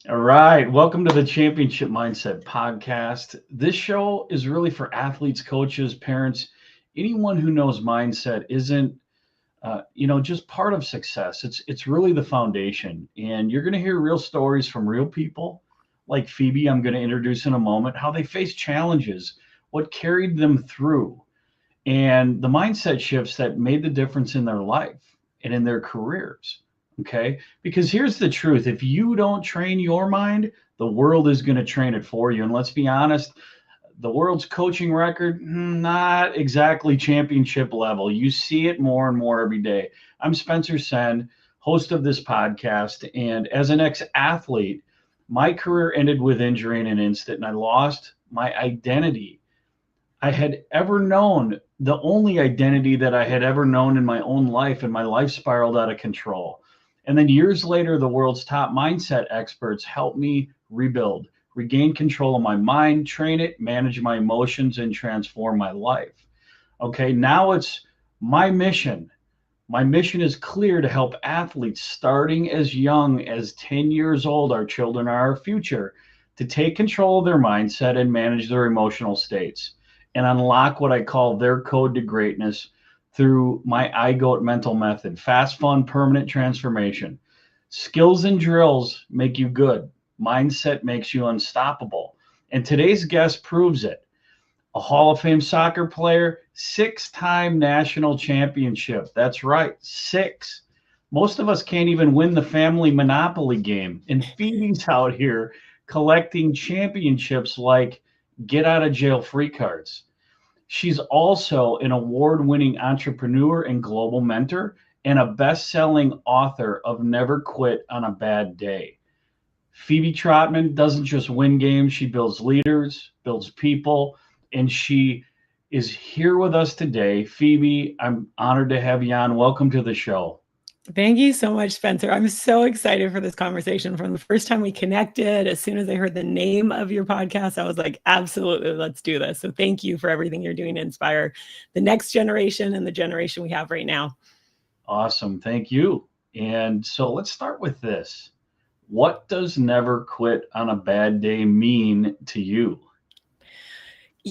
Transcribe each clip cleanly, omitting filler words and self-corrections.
All right. Welcome to the Championship Mindset Podcast. This show is really for athletes, coaches, parents, anyone who knows mindset isn't, just part of success. It's really the foundation. And you're going to hear real stories from real people like Phoebe, I'm going to introduce in a moment, how they face challenges, what carried them through, and the mindset shifts that made the difference in their life and in their careers. Okay. Because here's the truth, if you don't train your mind, the world is going to train it for you. And let's be honest, the world's coaching record, not exactly championship level. You see it more and more every day. I'm Spencer Senn, host of this podcast. And as an ex athlete, my career ended with injury in an instant, and I lost my identity I had ever known, the only identity that I had ever known in my own life, and my life spiraled out of control. And then years later, the world's top mindset experts helped me rebuild, regain control of my mind, train it, manage my emotions, and transform my life. Okay, now it's my mission. My mission is clear to help athletes starting as young as 10 years old, our children are our future, to take control of their mindset and manage their emotional states and unlock what I call their code to greatness through my I.G.O.A.T mental method, fast, fun, permanent transformation. Skills and drills make you good. Mindset makes you unstoppable. And today's guest proves it. A Hall of Fame soccer player, six-time national championship. That's right, six. Most of us can't even win the family Monopoly game. And Phoebe's out here collecting championships like get out of jail free cards. She's also an award-winning entrepreneur and global mentor and a best-selling author of Never Quit on a Bad Day. Phoebe Trotman doesn't just win games, she builds leaders, builds people, and she is here with us today. Phoebe, I'm honored to have you on. Welcome to the show. Thank you so much, Spencer. I'm so excited for this conversation. From the first time we connected, as soon as I heard the name of your podcast, I was like, absolutely, let's do this. So thank you for everything you're doing to inspire the next generation and the generation we have right now. Awesome. Thank you. And so let's start with this. What does never quit on a bad day mean to you?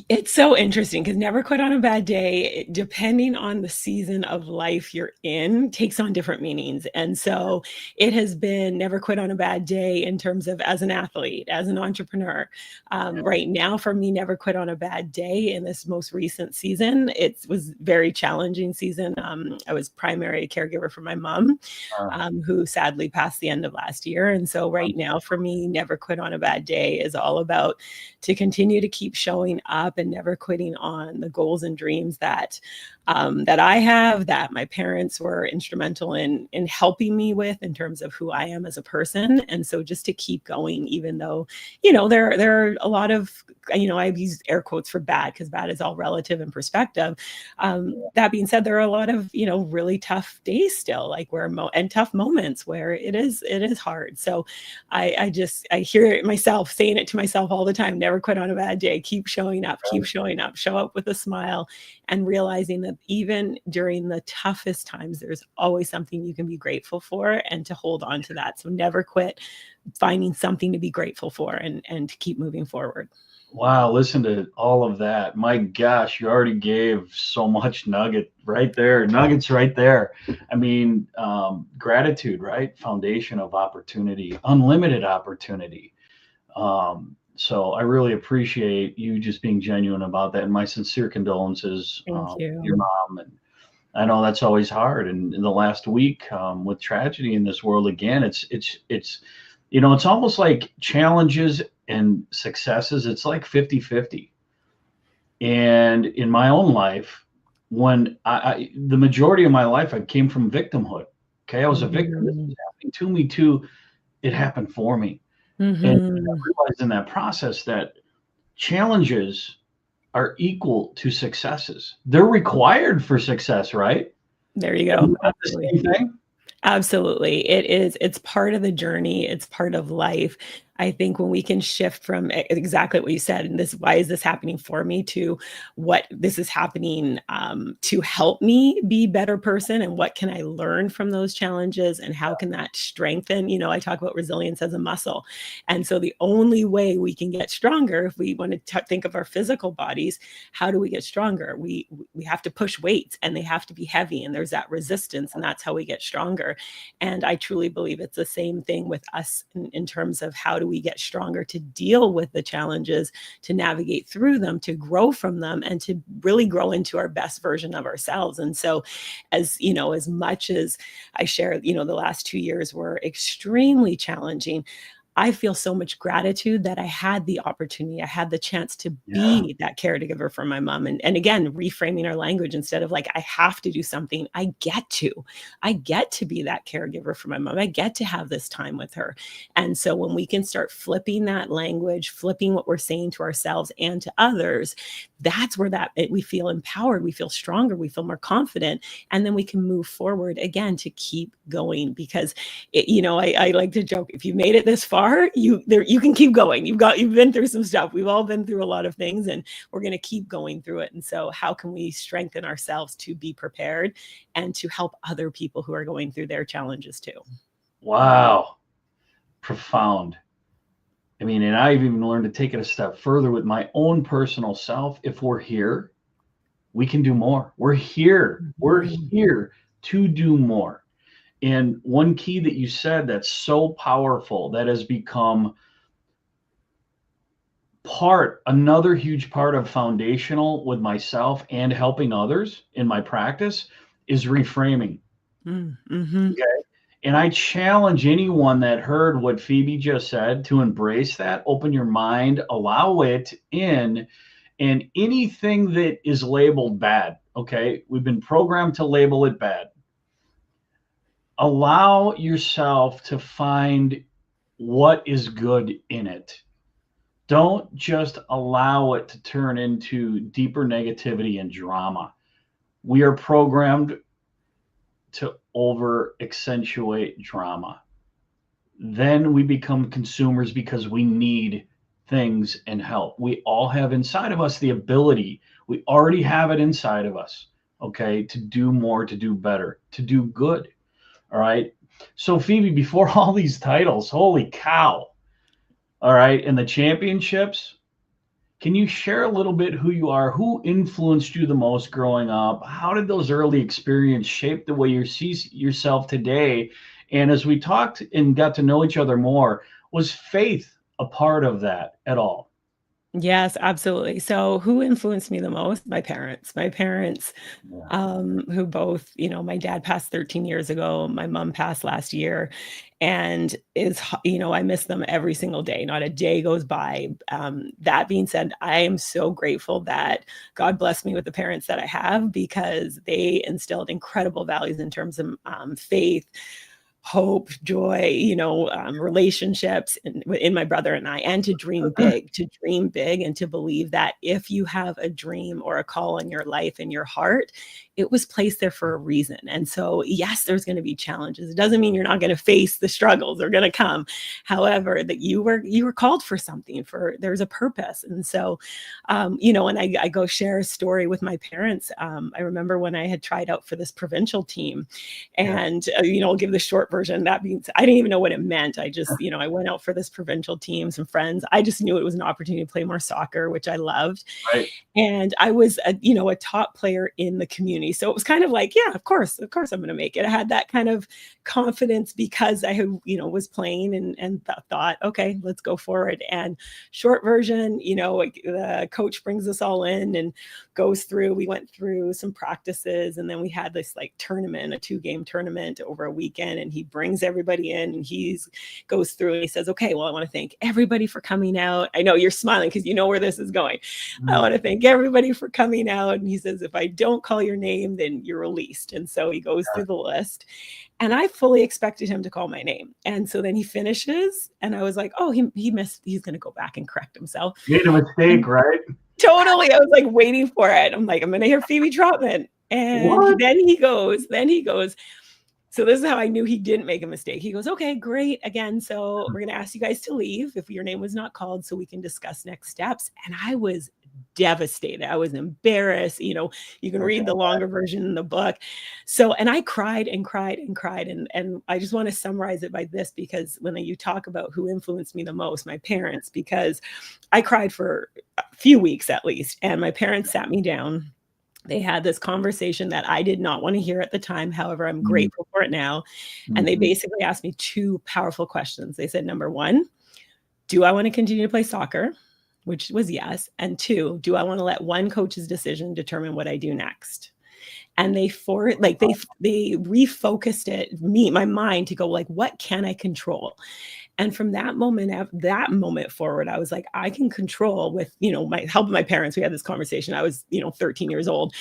It's so interesting because never quit on a bad day, depending on the season of life you're in, takes on different meanings. And so it has been never quit on a bad day in terms of as an athlete, as an entrepreneur. Right now, for me, never quit on a bad day in this most recent season. It was very challenging season. I was primary caregiver for my mom, who sadly passed the end of last year. And so right now, for me, never quit on a bad day is all about to continue to keep showing up and never quitting on the goals and dreams that I have, that my parents were instrumental in helping me with in terms of who I am as a person. And so just to keep going, even though, there are a lot of, I've used air quotes for bad because bad is all relative and perspective. That being said, there are a lot of, really tough days still, like and tough moments where it is hard. So I hear it myself saying it to myself all the time, never quit on a bad day, keep showing up, show up with a smile, and realizing that even during the toughest times, there's always something you can be grateful for and to hold on to that. So never quit finding something to be grateful for and to keep moving forward. Wow, listen to all of that. My gosh, you already gave so much nuggets right there. I mean, gratitude, right? Foundation of opportunity, unlimited opportunity. So I really appreciate you just being genuine about that. And my sincere condolences Thank you. your mom. And I know that's always hard. And in the last week, with tragedy in this world, again, it's almost like challenges and successes. It's like 50-50. And in my own life, when the majority of my life, I came from victimhood. Okay. I was a victim. This was happening to me too. It happened for me. And I realized in that process that challenges are equal to successes. They're required for success, right? There you go. The same thing? Absolutely. It's part of the journey. It's part of life. I think when we can shift from exactly what you said, and this, why is this happening for me, to what this is happening to help me be a better person, and what can I learn from those challenges, and how can that strengthen? I talk about resilience as a muscle. And so the only way we can get stronger, if we want to think of our physical bodies, how do we get stronger? We have to push weights, and they have to be heavy, and there's that resistance, and that's how we get stronger. And I truly believe it's the same thing with us in terms of how do we get stronger to deal with the challenges, to navigate through them, to grow from them, and to really grow into our best version of ourselves. And so, as much as I share, the last 2 years were extremely challenging, I feel so much gratitude that I had the opportunity, I had the chance to be that caregiver for my mom. And again, reframing our language, instead of like, I have to do something, I get to be that caregiver for my mom. I get to have this time with her. And so when we can start flipping that language, flipping what we're saying to ourselves and to others, that's where we feel empowered, we feel stronger, we feel more confident. And then we can move forward again to keep going, because I like to joke, if you made it this far, you can keep going. You've been through some stuff. We've all been through a lot of things, and we're going to keep going through it. And so how can we strengthen ourselves to be prepared and to help other people who are going through their challenges too? Wow. Profound. I mean, and I've even learned to take it a step further with my own personal self. If we're here, we can do more. We're here. We're here to do more. And one key that you said that's so powerful, that has become another huge part of foundational with myself and helping others in my practice, is reframing. Mm-hmm. Okay. And I challenge anyone that heard what Phoebe just said to embrace that, open your mind, allow it in, and anything that is labeled bad. Okay. We've been programmed to label it bad. Allow yourself to find what is good in it. Don't just allow it to turn into deeper negativity and drama. We are programmed to over accentuate drama. Then we become consumers because we need things and help. We all have inside of us the ability, we already have it inside of us, okay, to do more, to do better, to do good. All right. So Phoebe, before all these titles, holy cow. All right. And the championships, can you share a little bit who you are? Who influenced you the most growing up? How did those early experiences shape the way you see yourself today? And as we talked and got to know each other more, was faith a part of that at all? Yes, absolutely. So who influenced me the most? My parents. Who both, my dad passed 13 years ago. My mom passed last year, and I miss them every single day. Not a day goes by. That being said, I am so grateful that God blessed me with the parents that I have, because they instilled incredible values in terms of faith, hope, joy, relationships in my brother and I, and to dream big, and to believe that if you have a dream or a call in your life, in your heart, it was placed there for a reason. And so, yes, there's going to be challenges. It doesn't mean you're not going to face the struggles. They're going to come. However, that you were called for something, there's a purpose. And so, and I go share a story with my parents. I remember when I had tried out for this provincial team, and, I'll give the short version. That means I didn't even know what it meant. I just, I went out for this provincial team, some friends. I just knew it was an opportunity to play more soccer, which I loved. Right. And I was, a top player in the community. So it was kind of like, yeah, of course I'm going to make it. I had that kind of confidence because I had, was playing and thought, okay, let's go forward. And short version, the coach brings us all in and we went through some practices, and then we had this like tournament, a 2-game tournament over a weekend, and he brings everybody in, and goes through and he says, okay, well, I want to thank everybody for coming out. I know you're smiling because you know where this is going. I want to thank everybody for coming out. And he says, if I don't call your name, then you're released. And so he goes through the list, and I fully expected him to call my name. And so then he finishes, and I was like, oh, he missed, he's going to go back and correct himself. Made a mistake, right? Totally. I was like waiting for it. I'm like, I'm going to hear Phoebe Trotman. And then he goes, So this is how I knew he didn't make a mistake. He goes, okay, great. Again, so we're going to ask you guys to leave if your name was not called so we can discuss next steps. And I was devastated. I was embarrassed. You can read the longer version in the book. So, and I cried and cried and cried. And I just want to summarize it by this, because when you talk about who influenced me the most, my parents, because I cried for a few weeks at least. And my parents sat me down. They had this conversation that I did not want to hear at the time. However, I'm grateful for it now. And they basically asked me two powerful questions. They said, number one, do I want to continue to play soccer? Which was yes. And two, do I want to let one coach's decision determine what I do next? And they refocused my mind to go like, what can I control? And from that moment forward, I was like, I can control with, my help of my parents. We had this conversation. I was, 13 years old.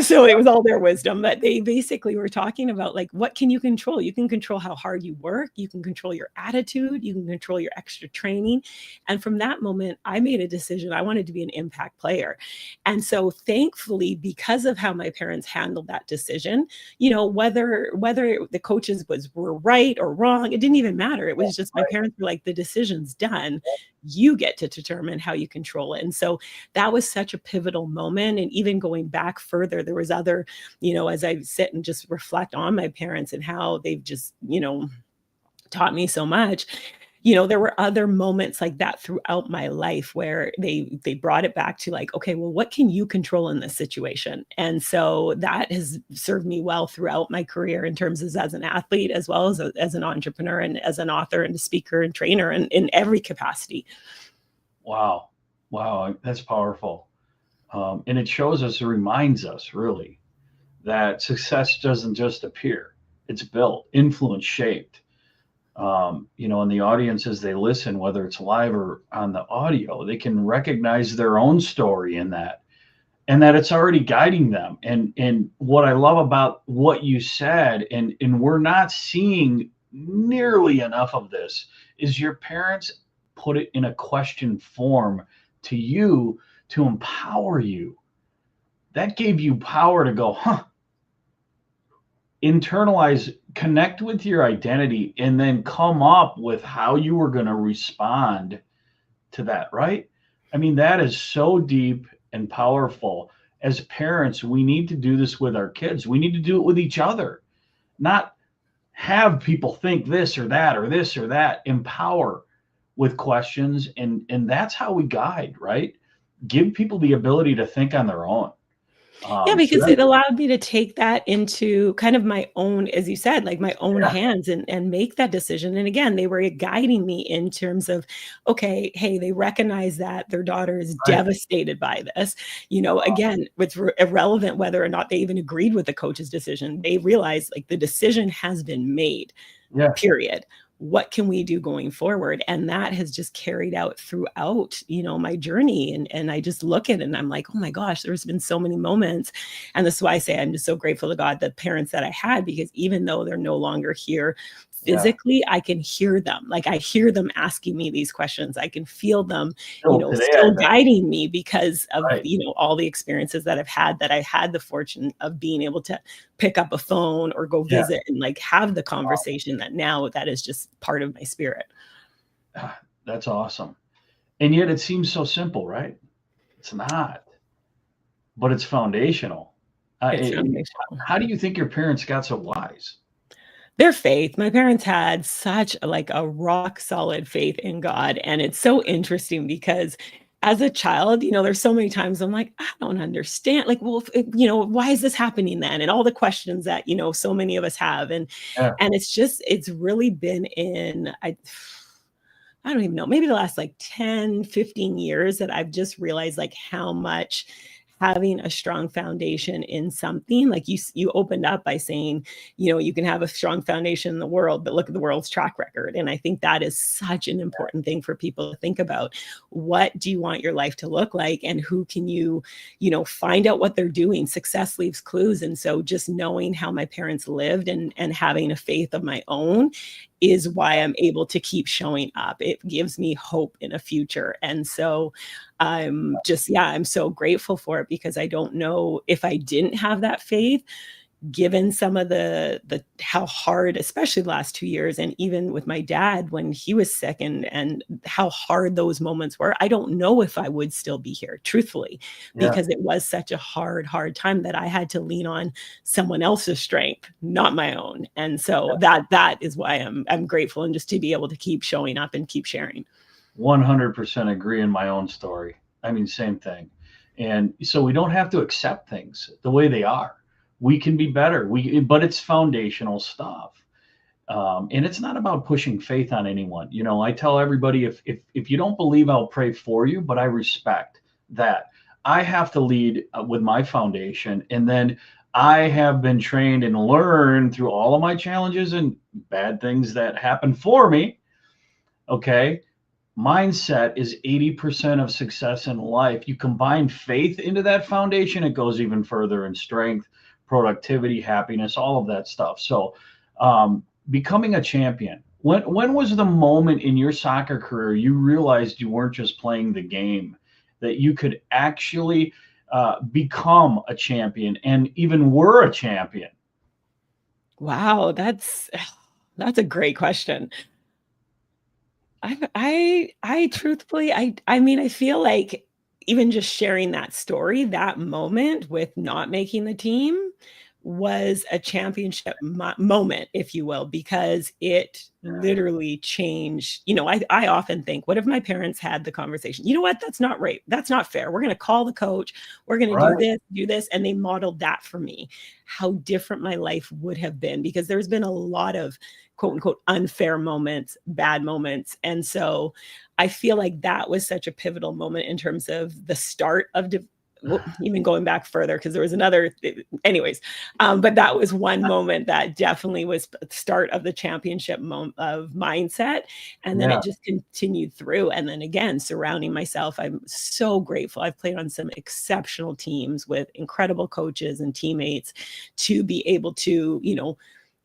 So it was all their wisdom, but they basically were talking about like, what can you control? You can control how hard you work. You can control your attitude. You can control your extra training. And from that moment, I made a decision. I wanted to be an impact player. And so thankfully, because of how my parents handled that decision, whether the coaches were right or wrong, it didn't even matter. It was just my parents were like, the decision's done. You get to determine how you control it. And so that was such a pivotal moment. And even going back further, there was other, as I sit and just reflect on my parents and how they've just, taught me so much. There were other moments like that throughout my life where they brought it back to like, okay, well, what can you control in this situation? And so that has served me well throughout my career in terms of as an athlete, as well as an entrepreneur and as an author and a speaker and trainer and in every capacity. Wow. That's powerful. And it reminds us really that success doesn't just appear, it's built, influence, shaped. And the audience, as they listen, whether it's live or on the audio, they can recognize their own story in that, and that it's already guiding them. And what I love about what you said, and we're not seeing nearly enough of this, is your parents put it in a question form to you to empower you. That gave you power to go, internalize, connect with your identity, and then come up with how you were going to respond to that, right? I mean, that is so deep and powerful. As parents, we need to do this with our kids. We need to do it with each other, not have people think this or that or this or that. Empower with questions, and that's how we guide, right? Give people the ability to think on their own. Yeah, because it allowed me to take that into kind of my own, as you said, like my own hands and make that decision. And again, they were guiding me in terms of, okay, hey, they recognize that their daughter is devastated by this. Again, it's irrelevant whether or not they even agreed with the coach's decision. They realized like the decision has been made, period. What can we do going forward? And that has just carried out throughout, my journey. And I just look at it and I'm like, oh my gosh, there's been so many moments. And this is why I say I'm just so grateful to God, the parents that I had, because even though they're no longer here physically, I can hear them. Like I hear them asking me these questions. I can feel them, still guiding me because of, all the experiences that I've had, that I had the fortune of being able to pick up a phone or go visit and like have the conversation that now that is just part of my spirit. That's awesome. And yet it seems so simple, right? It's not, but it's foundational. Foundational. How do you think your parents got so wise? Their faith. My parents had such like a rock solid faith in God. And it's so interesting because as a child, there's so many times I'm like, I don't understand. Like, well, why is this happening then? And all the questions that, so many of us have. And it's really been in, I don't even know, maybe the last like 10, 15 years that I've just realized like how much having a strong foundation in something, like you opened up by saying, you can have a strong foundation in the world, but look at the world's track record. And I think that is such an important thing for people to think about. What do you want your life to look like? And who can you find out what they're doing? Success leaves clues. And so just knowing how my parents lived and having a faith of my own is why I'm able to keep showing up. It gives me hope in a future. And so I'm so grateful for it, because I don't know if I didn't have that faith, given some of the how hard, especially the last 2 years, and even with my dad when he was sick, and how hard those moments were, I don't know if I would still be here, truthfully, Yeah. because it was such a hard time that I had to lean on someone else's strength, not my own. And so that is why I'm grateful, and just to be able to keep showing up and keep sharing. 100% agree in my own story. I mean, same thing. And so we don't have to accept things the way they are. We can be better. But it's foundational stuff. And it's not about pushing faith on anyone. You know, I tell everybody, if you don't believe, I'll pray for you, but I respect that. I have to lead with my foundation, and then I have been trained and learned through all of my challenges and bad things that happen for me. Okay, mindset is 80% of success in life. You combine faith into that foundation, it goes even further in strength, productivity, happiness, all of that stuff. So, becoming a champion. When was the moment in your soccer career you realized you weren't just playing the game, that you could actually become a champion and even were a champion? Wow, that's a great question. I truthfully, I mean, I feel like even just sharing that story, that moment with not making the team was a championship moment, if you will, because it literally changed. I often think, what if my parents had the conversation? You know what? That's not right. That's not fair. We're going to call the coach. We're going to Right. do this. And they modeled that for me, how different my life would have been, because there's been a lot of quote unquote unfair moments, bad moments. And so I feel like that was such a pivotal moment in terms of the start of even going back further, because there was another, anyways, but that was one moment that definitely was the start of the championship of mindset. And then Yeah. it just continued through. And then again, surrounding myself, I'm so grateful. I've played on some exceptional teams with incredible coaches and teammates to be able to,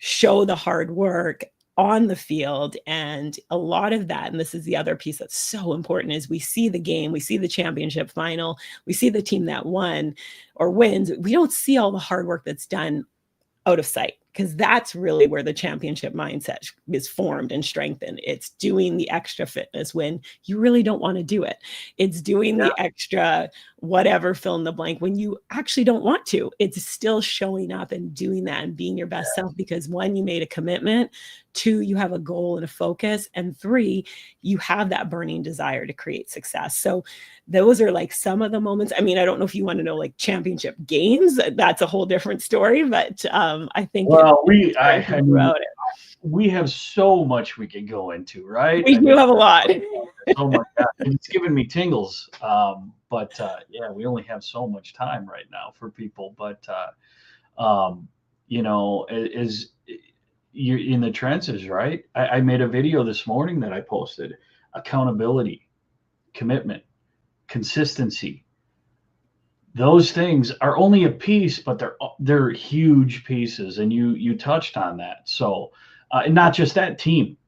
show the hard work on the field. And a lot of that, and this is the other piece that's so important, is we see the game, we see the championship final, we see the team that won or wins. We don't see all the hard work that's done out of sight, because that's really where the championship mindset is formed and strengthened. It's doing the extra fitness when you really don't want to do it. It's doing the extra whatever, fill in the blank, when you actually don't want to. It's still showing up and doing that and being your best self, because one, you made a commitment, two, you have a goal and a focus, and three, you have that burning desire to create success. So those are like some of the moments. I mean, I don't know if you want to know like championship games. That's a whole different story, but I think We have so much we could go into, right? We do have a lot. Oh my God, it's giving me tingles. But yeah, we only have so much time right now for people. But as you're in the trenches, right? I made a video this morning that I posted: accountability, commitment, consistency. Those things are only a piece, but they're huge pieces, and you touched on that. So, and not just that, team.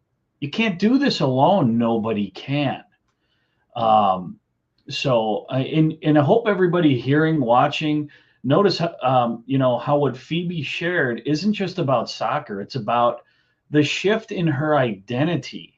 You can't do this alone. Nobody can. And I hope everybody hearing, watching, notice how what Phoebe shared isn't just about soccer. It's about the shift in her identity.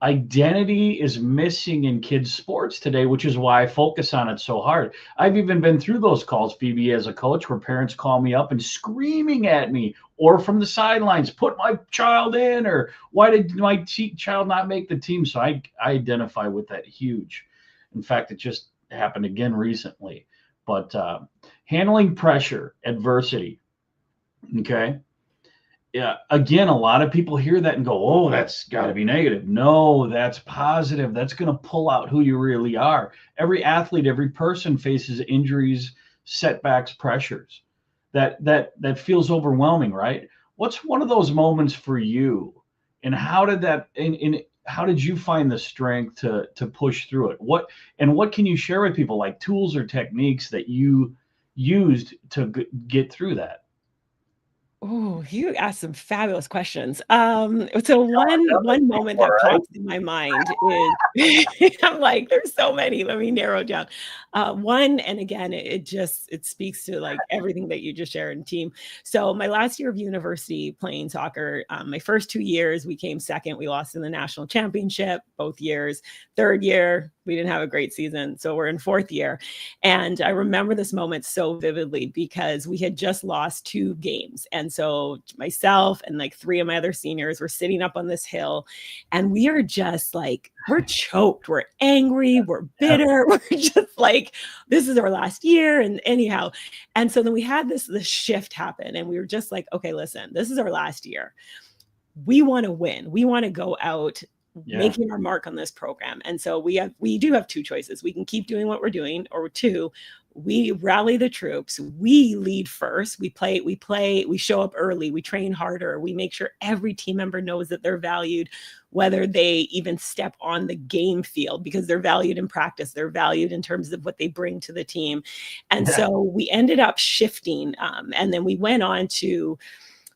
Identity is missing in kids' sports today, which is why I focus on it so hard. I've even been through those calls, Phoebe, as a coach, where parents call me up and screaming at me, or from the sidelines, put my child in, or why did my child not make the team? So I identify with that huge. In fact, it just happened again recently. But handling pressure, adversity, okay? Yeah, again, a lot of people hear that and go, oh, that's got to be negative. No, that's positive. That's going to pull out who you really are. Every athlete, every person faces injuries, setbacks, pressures. That feels overwhelming, right? What's one of those moments for you? And how did how did you find the strength to push through it? What can you share with people, like tools or techniques that you used to get through that? Oh, you asked some fabulous questions. So one moment All that right. pops in my mind is I'm like, there's so many. Let me narrow down. One, and again, it speaks to like everything that you just shared in team. So my last year of university playing soccer, my first 2 years we came second. We lost in the national championship both years. Third year we didn't have a great season, so we're in fourth year. And I remember this moment so vividly because we had just lost 2 games. And so myself and like 3 of my other seniors were sitting up on this hill and we are just like, we're choked, we're angry, we're Yeah. bitter, we're just like, this is our last year. And anyhow, and so then we had this shift happen and we were just like, okay, listen, this is our last year. We want to win. We want to go out Yeah. making our mark on this program. And so we do have 2 choices. We can keep doing what we're doing, or 2, we rally the troops. We lead first. We show up early, we train harder, we make sure every team member knows that they're valued, whether they even step on the game field, because they're valued in practice, they're valued in terms of what they bring to the team. And Yeah. so we ended up shifting. And then we went on to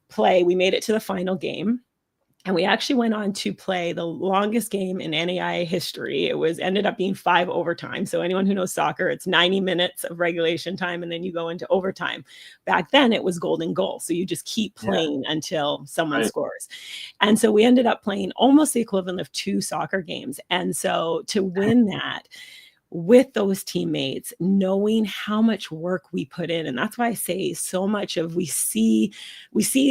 play, we made it to the final game. And we actually went on to play the longest game in NAIA history. It was ended up being 5 overtime. So anyone who knows soccer, it's 90 minutes of regulation time and then you go into overtime. Back then it was golden goal. So you just keep Yeah. playing until someone Right. scores. And so we ended up playing almost the equivalent of 2 soccer games. And so to win that with those teammates, knowing how much work we put in. And that's why I say so much of we see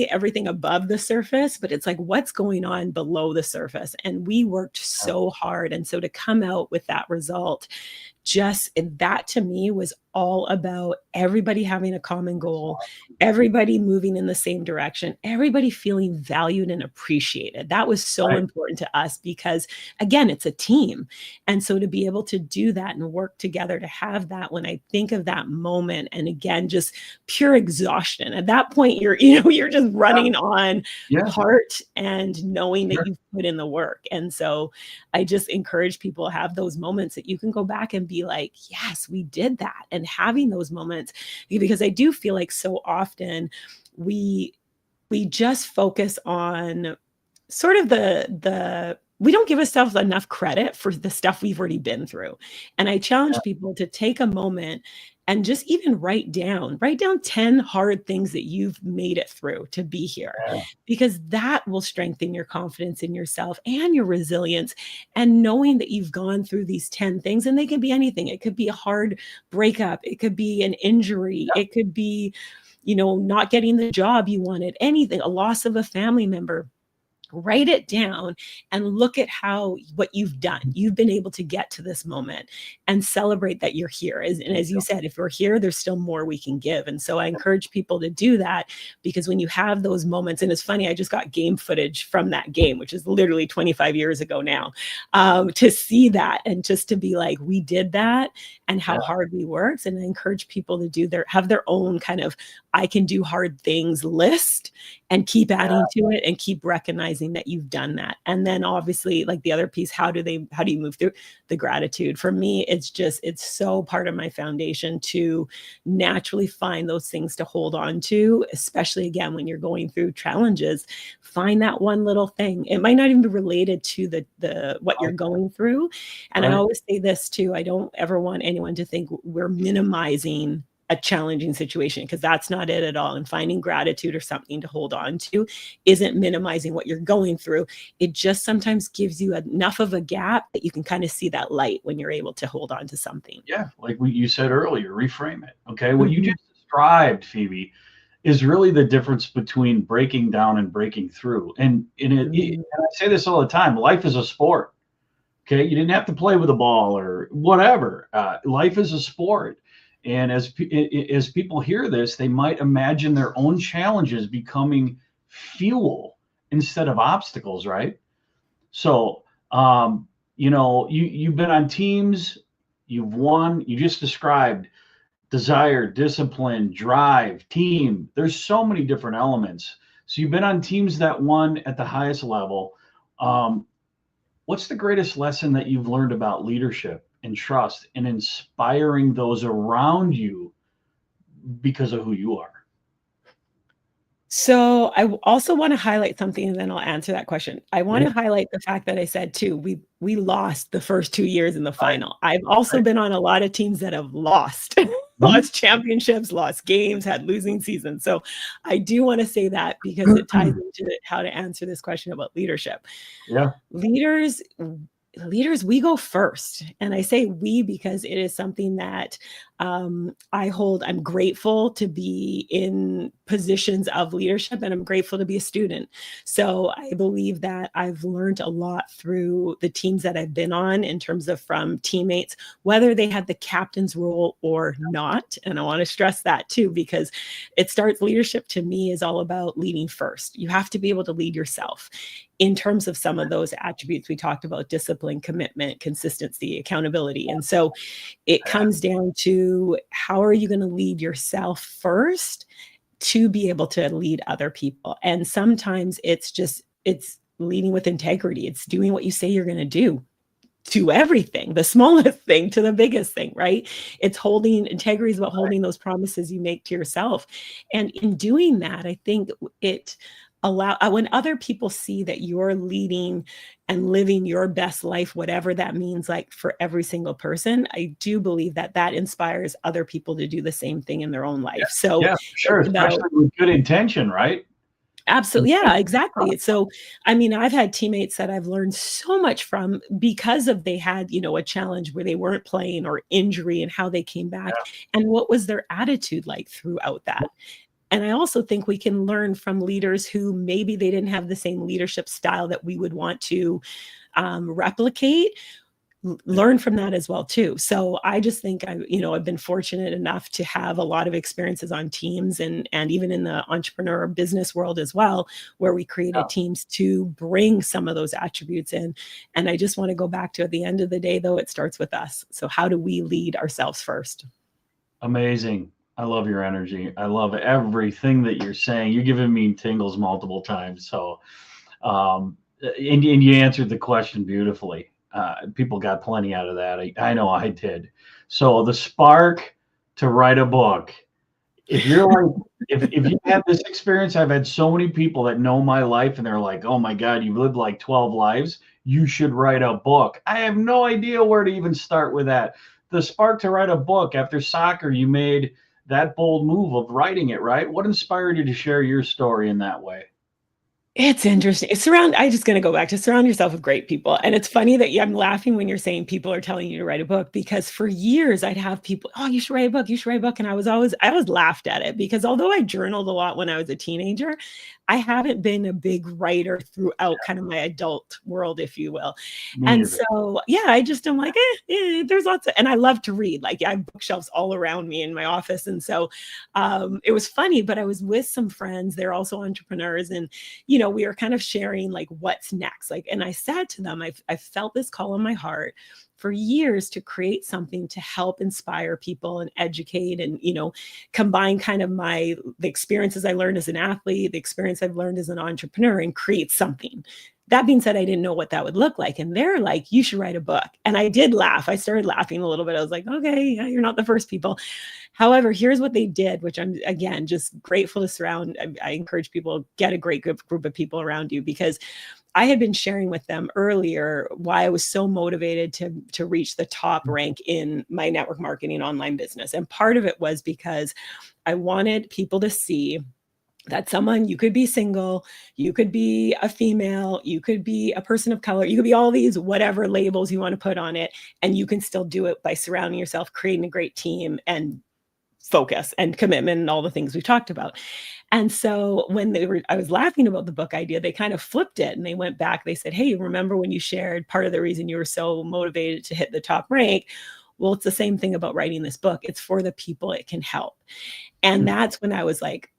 everything above the surface, but it's like what's going on below the surface. And we worked so hard. And so to come out with that result, just that to me was all about everybody having a common goal, everybody moving in the same direction, everybody feeling valued and appreciated. That was so Right. important to us because, again, it's a team. And so to be able to do that and work together to have that, when I think of that moment, and again, just pure exhaustion. At that point, you're just running on Yeah. heart and knowing that Sure. you've put in the work. And so I just encourage people to have those moments that you can go back and be like, yes, we did that. And having those moments, because I do feel like so often we just focus on sort of the we don't give ourselves enough credit for the stuff we've already been through. And I Yeah. challenge people to take a moment and just even write down 10 hard things that you've made it through to be here, Yeah. because that will strengthen your confidence in yourself and your resilience. And knowing that you've gone through these 10 things, and they can be anything. It could be a hard breakup, it could be an injury, it could be, not getting the job you wanted, anything, a loss of a family member. Write it down and look at what you've done. You've been able to get to this moment and celebrate that you're here. And as you said, if we're here, there's still more we can give. And so I encourage people to do that, because when you have those moments, and it's funny, I just got game footage from that game, which is literally 25 years ago now, to see that and just to be like, we did that and how Yeah. hard we worked. And I encourage people to have their own kind of I can do hard things list, and keep adding to it and keep recognizing that you've done that. And then obviously, like the other piece, how do you move through the gratitude? For me, it's so part of my foundation to naturally find those things to hold on to, especially again when you're going through challenges. Find that one little thing. It might not even be related to the what you're going through. And I Right. always say this too, I don't ever want anyone to think we're minimizing a challenging situation, because that's not it at all. And finding gratitude or something to hold on to isn't minimizing what you're going through. It just sometimes gives you enough of a gap that you can kind of see that light when you're able to hold on to something. Yeah. Like you said earlier, reframe it. Okay. What you Mhm. just described, Phoebe, is really the difference between breaking down and breaking through. And Mm. I say this all the time. Life is a sport. Okay, you didn't have to play with a ball or whatever. Life is a sport, and as people hear this, they might imagine their own challenges becoming fuel instead of obstacles, right? So, you've been on teams, you've won. You just described desire, discipline, drive, team. There's so many different elements. So you've been on teams that won at the highest level. Um, What's the greatest lesson that you've learned about leadership and trust and inspiring those around you because of who you are? So I also want to highlight something, and then I'll answer that question. I want Yeah. to highlight the fact that I said too, we lost the first 2 years in the Right. final. I've also Right. been on a lot of teams that have lost, Mhm. lost championships, lost games, had losing seasons. So I do want to say that because it ties into how to answer this question about leadership. Yeah. Leaders leaders, we go first. And I say we because it is something that I'm grateful to be in positions of leadership, and I'm grateful to be a student. So I believe that I've learned a lot through the teams that I've been on in terms of from teammates, whether they had the captain's role or not. And I want to stress that too, because leadership to me is all about leading first. You have to be able to lead yourself in terms of some of those attributes we talked about: discipline, commitment, consistency, accountability. And so it comes down to, how are you going to lead yourself first to be able to lead other people? And sometimes it's leading with integrity. It's doing what you say you're going to do, to everything, the smallest thing to the biggest thing, right? It's holding integrity is about holding those promises you make to yourself. And in doing that, I think it when other people see that you're leading and living your best life, whatever that means, like for every single person, I do believe that that inspires other people to do the same thing in their own life. So Yeah, for sure, it's about especially with good intention, right? absolutely. Yeah, exactly. So, I mean, I've had teammates that I've learned so much from because of they had, a challenge where they weren't playing or injury, and how they came back and what was their attitude like throughout that. And I also think we can learn from leaders who maybe they didn't have the same leadership style that we would want to replicate, learn from that as well too. So I just think I've been fortunate enough to have a lot of experiences on teams, and even in the entrepreneur business world as well, where we Yeah. created teams to bring some of those attributes in. And I just want to go back to, at the end of the day though, it starts with us. So how do we lead ourselves first? Amazing. I love your energy. I love everything that you're saying. You're giving me tingles multiple times. So, and you answered the question beautifully. People got plenty out of that. I know I did. So the spark to write a book. If you're like, if you have this experience, I've had so many people that know my life and they're like, oh my God, you've lived like 12 lives. You should write a book. I have no idea where to even start with that. The spark to write a book after soccer, you made that bold move of writing it, right? What inspired you to share your story in that way? It's interesting. I just gonna go back to surround yourself with great people. And it's funny that I'm laughing when you're saying people are telling you to write a book, because for years I'd have people, oh, you should write a book, you should write a book. And I was laughed at it, because although I journaled a lot when I was a teenager, I haven't been a big writer throughout kind of my adult world, if you will. Me And neither. so, yeah, I just am like, there's lots of, and I love to read. Like, I have bookshelves all around me in my office. And so it was funny, but I was with some friends, they're also entrepreneurs, and we were kind of sharing like what's next. Like, and I said to them, I felt this call in my heart for years to create something to help inspire people and educate, and combine kind of the experiences I learned as an athlete, the experience I've learned as an entrepreneur, and create something. That being said, I didn't know what that would look like. And they're like, you should write a book. And I did laugh. I started laughing a little bit. I was like, okay, yeah, you're not the first people. However, here's what they did, which I'm, again, just grateful to surround. I encourage people, get a great group of people around you, because I had been sharing with them earlier why I was so motivated to reach the top rank in my network marketing online business. And part of it was because I wanted people to see that someone, you could be single, you could be a female, you could be a person of color, you could be all these whatever labels you want to put on it, and you can still do it by surrounding yourself, creating a great team, and focus and commitment and all the things we've talked about. And so when I was laughing about the book idea, they kind of flipped it and they went back. They said, hey, remember when you shared part of the reason you were so motivated to hit the top rank? Well, it's the same thing about writing this book. It's for the people it can help. And that's when I was like,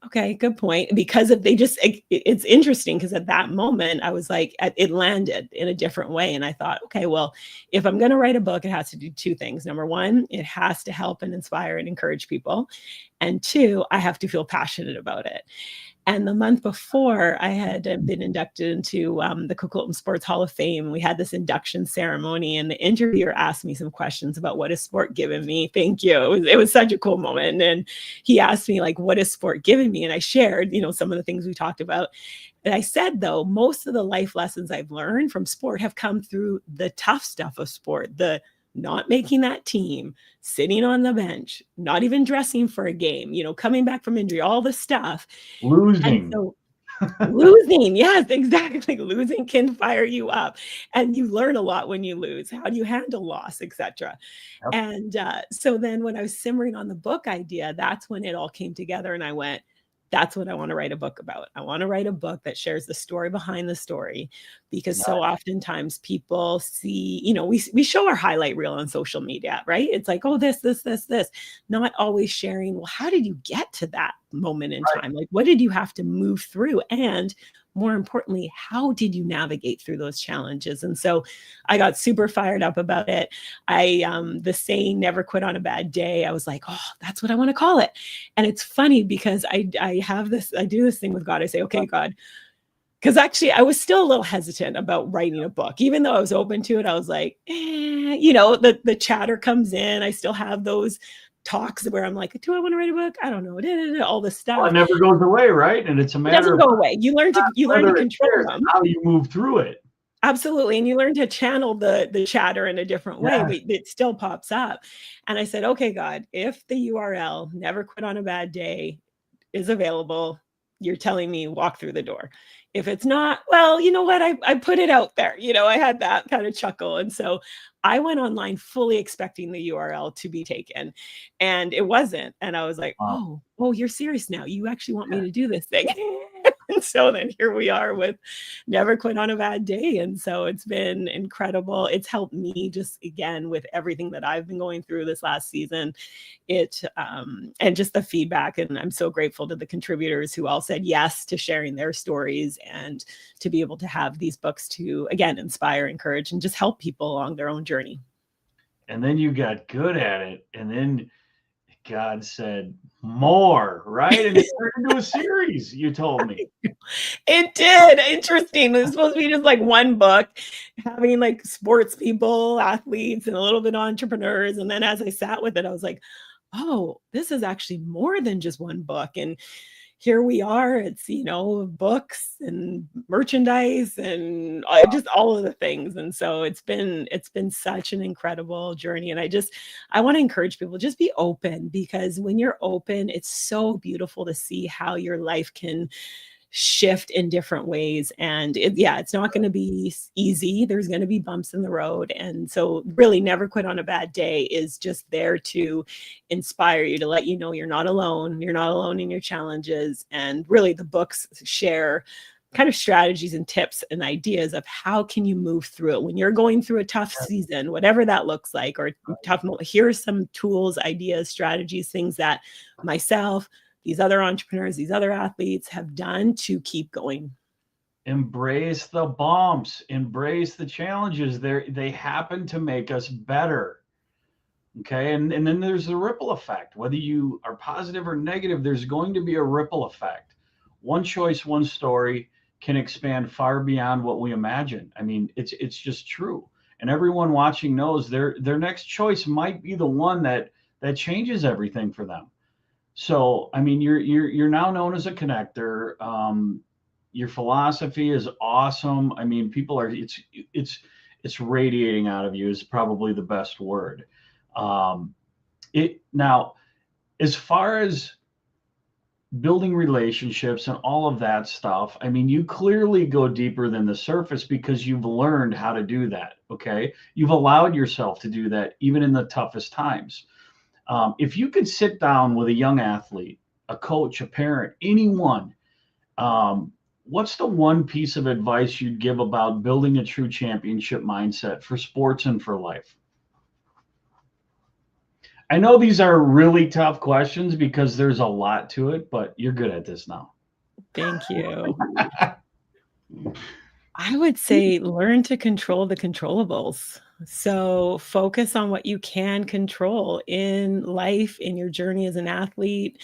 okay, good point. Because if they just, it's interesting, because at that moment I was like, it landed in a different way. And I thought, okay, well, if I'm going to write a book, it has to do two things. Number one, it has to help and inspire and encourage people. And two, I have to feel passionate about it. And the month before, I had been inducted into the Coquitlam Sports Hall of Fame. We had this induction ceremony, and the interviewer asked me some questions about what has sport given me. Thank you. It was such a cool moment. And he asked me, like, what has sport given me? And I shared, some of the things we talked about. And I said, though, most of the life lessons I've learned from sport have come through the tough stuff of sport, the not making that team, sitting on the bench, not even dressing for a game, coming back from injury, all the stuff. And Losing. so losing, yes, exactly. Losing can fire you up, and you learn a lot when you lose. How do you handle loss, etc. Yep. And so then when I was simmering on the book idea, that's when it all came together, and I went, that's what I want to write a book about. I want to write a book that shares the story behind the story, because so oftentimes people see, we show our highlight reel on social media, right? It's like, oh, this, not always sharing, well, how did you get to that moment in time? Like, what did you have to move through? And more importantly, how did you navigate through those challenges? And so I got super fired up about it. The saying, never quit on a bad day, I was like, oh, that's what I want to call it. And it's funny because I do this thing with God. I say, okay, God, because actually I was still a little hesitant about writing a book, even though I was open to it. I was like, the chatter comes in. I still have those talks where I'm like, do I want to write a book? I don't know. All this stuff. Well, it never goes away, right? And it's a matter of, it doesn't go away. You learn to control them. How you move through it. Absolutely. And you learn to channel the chatter in a different way, but it still pops up. And I said, okay, God, if the URL never quit on a bad day is available, you're telling me walk through the door. If it's not, well, you know what? I put it out there. I had that kind of chuckle. And so I went online fully expecting the URL to be taken, and it wasn't. And I was like, oh, you're serious now. You actually want me to do this thing. And so then here we are with Never Quit on a Bad Day. And so it's been incredible. It's helped me just, again, with everything that I've been going through this last season, and just the feedback. And I'm so grateful to the contributors who all said yes to sharing their stories, and to be able to have these books to, again, inspire, encourage, and just help people along their own journey. And then you got good at it. And then God said more, right? And it turned into a series, you told me. It did. Interesting. It was supposed to be just like one book, having like sports people, athletes, and a little bit of entrepreneurs. And then as I sat with it, I was like, oh, this is actually more than just one book. And here we are. It's, books and merchandise and just all of the things. And so it's been such an incredible journey. And I want to encourage people, just be open, because when you're open, it's so beautiful to see how your life can shift in different ways. And it's not going to be easy. There's going to be bumps in the road. And so really Never Quit on a Bad Day is just there to inspire you, to let you know you're not alone. You're not alone in your challenges. And really the books share kind of strategies and tips and ideas of how can you move through it when you're going through a tough season, whatever that looks like, or tough. Here are some tools, ideas, strategies, things that myself, these other entrepreneurs, these other athletes have done to keep going. Embrace the bumps, embrace the challenges. They happen to make us better. Okay. And then there's the ripple effect. Whether you are positive or negative, there's going to be a ripple effect. One choice, one story can expand far beyond what we imagine. I mean, it's just true. And everyone watching knows their next choice might be the one that changes everything for them. So, I mean, you're now known as a connector. Your philosophy is awesome. I mean, people are it's radiating out of you is probably the best word. Now, as far as building relationships and all of that stuff, I mean, you clearly go deeper than the surface because you've learned how to do that. Okay, you've allowed yourself to do that even in the toughest times. If you could sit down with a young athlete, a coach, a parent, anyone, what's the one piece of advice you'd give about building a true championship mindset for sports and for life? I know these are really tough questions because there's a lot to it, but you're good at this now. Thank you. I would say learn to control the controllables. So focus on what you can control in life, in your journey as an athlete,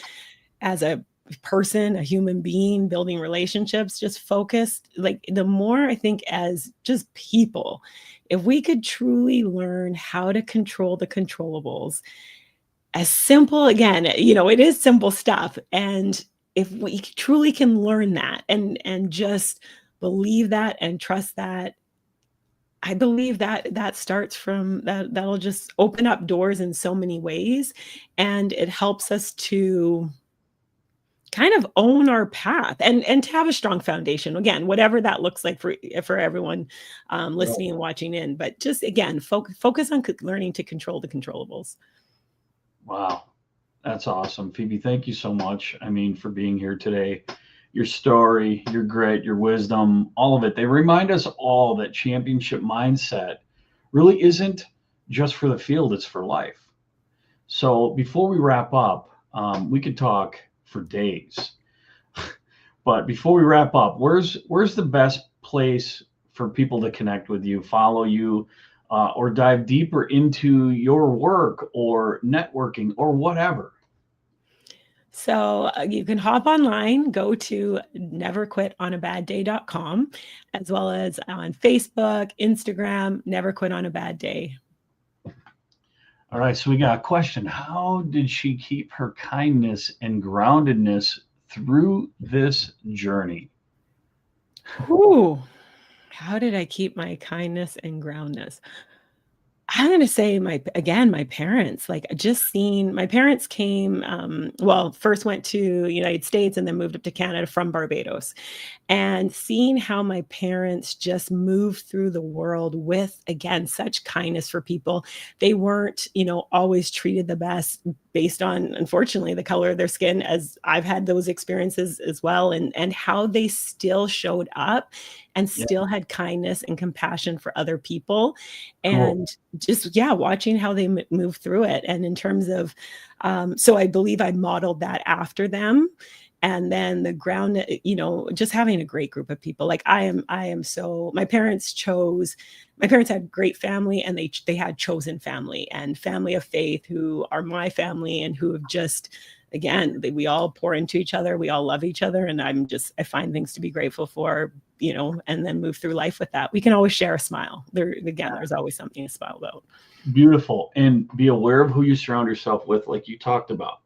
as a person, a human being, building relationships, just focused. Like the more I think as just people, if we could truly learn how to control the controllables, as simple, again, it is simple stuff. And if we truly can learn that and just believe that and trust that, I believe that that starts from that, that'll just open up doors in so many ways. And it helps us to kind of own our path and to have a strong foundation. Again, whatever that looks like for everyone listening and watching in. But just again, focus on learning to control the controllables. Wow. That's awesome. Phoebe, thank you so much. I mean, for being here today. Your story, your grit, your wisdom, all of it. They remind us all that championship mindset really isn't just for the field, it's for life. So before we wrap up, we could talk for days. But before we wrap up, where's the best place for people to connect with you, follow you, or dive deeper into your work or networking or whatever? So you can hop online, go to neverquitonabadday.com, as well as on Facebook, Instagram, Never Quit on a Bad Day. All right, so we got a question. How did she keep her kindness and groundedness through this journey? Ooh, how did I keep my kindness and groundness? I'm going to say my parents, like just seeing my parents came, well, first went to United States and then moved up to Canada from Barbados, and seeing how my parents just moved through the world with, again, such kindness for people. They weren't, always treated the best based on, unfortunately, the color of their skin, as I've had those experiences as well, and how they still showed up and Yeah, still had kindness and compassion for other people. cool. And just, yeah, watching how they move through it. And in terms of, so I believe I modeled that after them. And then the ground, just having a great group of people. Like my parents had great family, and they had chosen family and family of faith who are my family, and who have just, again, we all pour into each other. We all love each other. And I find things to be grateful for, and then move through life with that. We can always share a smile. There's always something to smile about. Beautiful. And be aware of who you surround yourself with, like you talked about.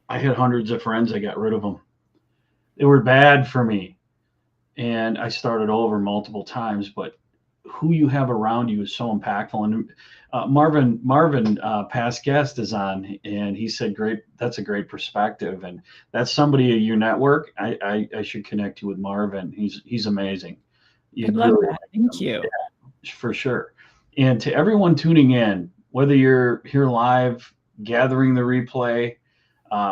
I had hundreds of friends. I got rid of them. They were bad for me. And I started over multiple times, but who you have around you is so impactful. And Marvin, past guest, is on, and he said, "Great, that's a great perspective." And that's somebody in your network. I should connect you with Marvin. He's amazing. I'd You'd love really that. Thank you. Yeah, for sure. And to everyone tuning in, whether you're here live, gathering the replay,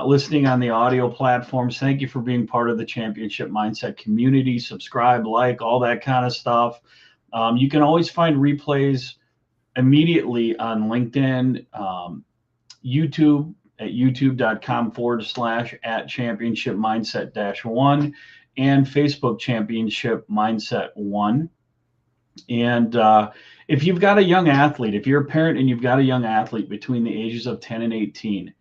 listening on the audio platforms, thank you for being part of the Championship Mindset community. Subscribe, like, all that kind of stuff. You can always find replays immediately on LinkedIn, YouTube at youtube.com/at championship mindset -1, and Facebook Championship Mindset 1. And if you've got a young athlete, if you're a parent and you've got a young athlete between the ages of 10 and 18,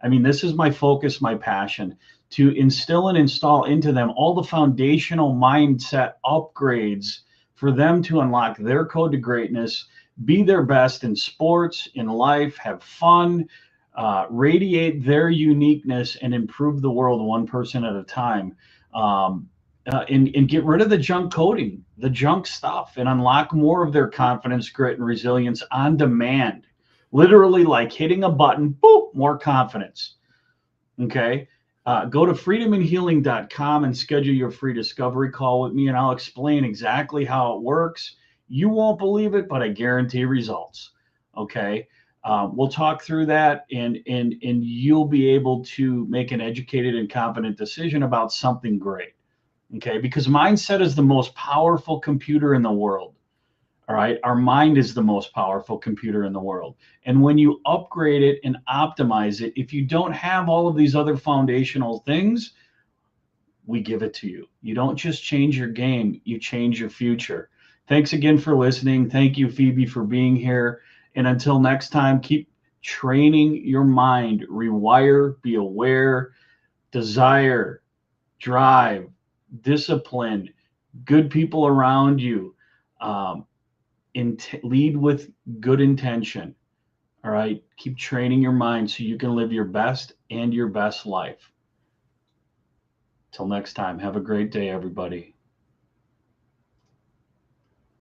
I mean, this is my focus, my passion, to instill and install into them all the foundational mindset upgrades for them to unlock their code to greatness, be their best in sports, in life, have fun, radiate their uniqueness, and improve the world one person at a time. And get rid of the junk coding, the junk stuff, and unlock more of their confidence, grit, and resilience on demand. Literally like hitting a button, boop, more confidence. Okay. Go to freedomandhealing.com and schedule your free discovery call with me, and I'll explain exactly how it works. You won't believe it, but I guarantee results. Okay. We'll talk through that, and you'll be able to make an educated and confident decision about something great. Okay. Because mindset is the most powerful computer in the world. All right. Our mind is the most powerful computer in the world. And when you upgrade it and optimize it, if you don't have all of these other foundational things, we give it to you. You don't just change your game, you change your future. Thanks again for listening. Thank you, Phoebe, for being here. And until next time, keep training your mind, rewire, be aware, desire, drive, discipline, good people around you. Um, Lead with good intention. All right. Keep training your mind so you can live your best and your best life. Till next time, have a great day, everybody.